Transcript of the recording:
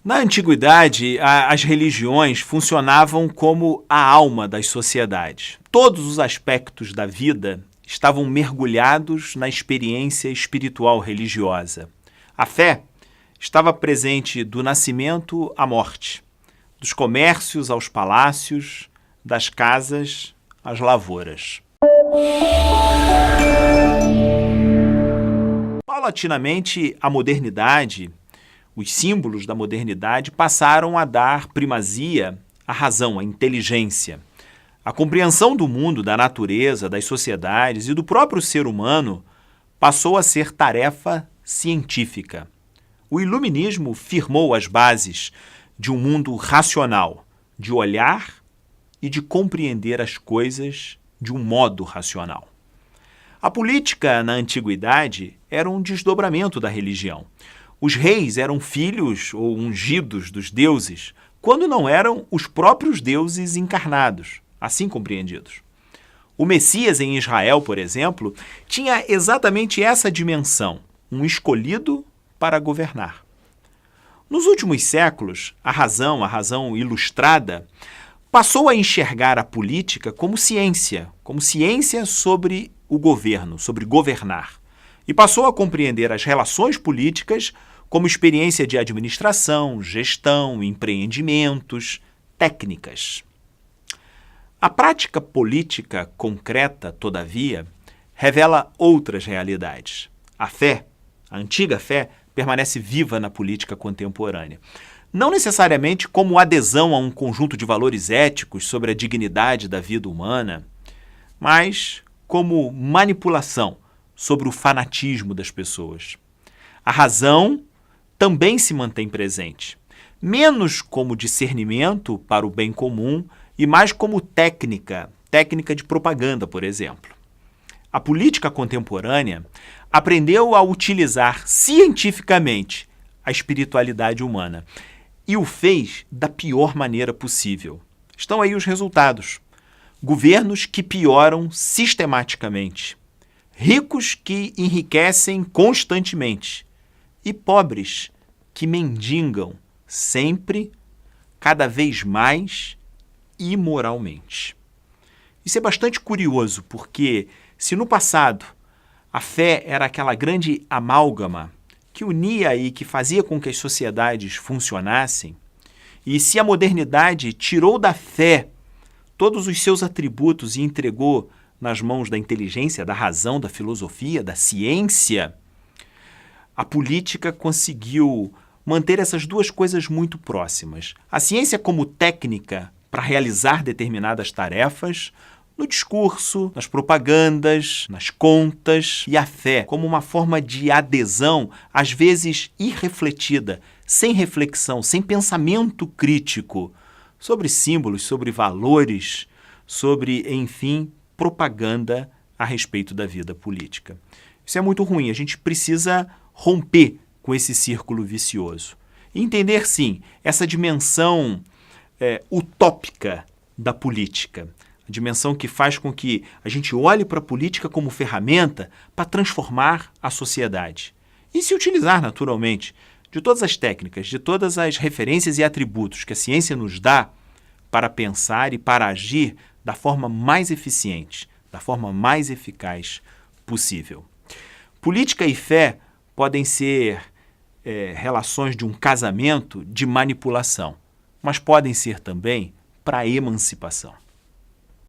Na antiguidade, as religiões funcionavam como a alma das sociedades. Todos os aspectos da vida estavam mergulhados na experiência espiritual religiosa. A fé estava presente do nascimento à morte, dos comércios aos palácios, das casas às lavouras. Paulatinamente, a modernidade, os símbolos da modernidade passaram a dar primazia à razão, à inteligência. A compreensão do mundo, da natureza, das sociedades e do próprio ser humano passou a ser tarefa científica. O iluminismo firmou as bases de um mundo racional, de olhar e de compreender as coisas de um modo racional. A política, na antiguidade, era um desdobramento da religião. Os reis eram filhos ou ungidos dos deuses, quando não eram os próprios deuses encarnados, assim compreendidos. O Messias em Israel, por exemplo, tinha exatamente essa dimensão, um escolhido para governar. Nos últimos séculos, a razão ilustrada, passou a enxergar a política como ciência sobre o governo, sobre governar, e passou a compreender as relações políticas como experiência de administração, gestão, empreendimentos, técnicas. A prática política concreta, todavia, revela outras realidades. A antiga fé, permanece viva na política contemporânea. Não necessariamente como adesão a um conjunto de valores éticos sobre a dignidade da vida humana, mas como manipulação sobre o fanatismo das pessoas. A razão também se mantém presente, menos como discernimento para o bem comum e mais como técnica de propaganda, por exemplo. A política contemporânea aprendeu a utilizar cientificamente a espiritualidade humana e o fez da pior maneira possível. Estão aí os resultados. Governos que pioram sistematicamente, ricos que enriquecem constantemente e pobres que mendigam sempre, cada vez mais, imoralmente. Isso é bastante curioso, porque se no passado a fé era aquela grande amálgama que unia e que fazia com que as sociedades funcionassem, e se a modernidade tirou da fé todos os seus atributos e entregou nas mãos da inteligência, da razão, da filosofia, da ciência, a política conseguiu manter essas duas coisas muito próximas. A ciência como técnica para realizar determinadas tarefas, no discurso, nas propagandas, nas contas, e a fé como uma forma de adesão, às vezes irrefletida, sem reflexão, sem pensamento crítico, sobre símbolos, sobre valores, sobre, enfim, propaganda a respeito da vida política. Isso é muito ruim, a gente precisa romper com esse círculo vicioso. E entender, sim, essa dimensão utópica da política, a dimensão que faz com que a gente olhe para a política como ferramenta para transformar a sociedade. E se utilizar, naturalmente, de todas as técnicas, de todas as referências e atributos que a ciência nos dá para pensar e para agir da forma mais eficiente, da forma mais eficaz possível. Política e fé podem ser relações de um casamento de manipulação, mas podem ser também para a emancipação.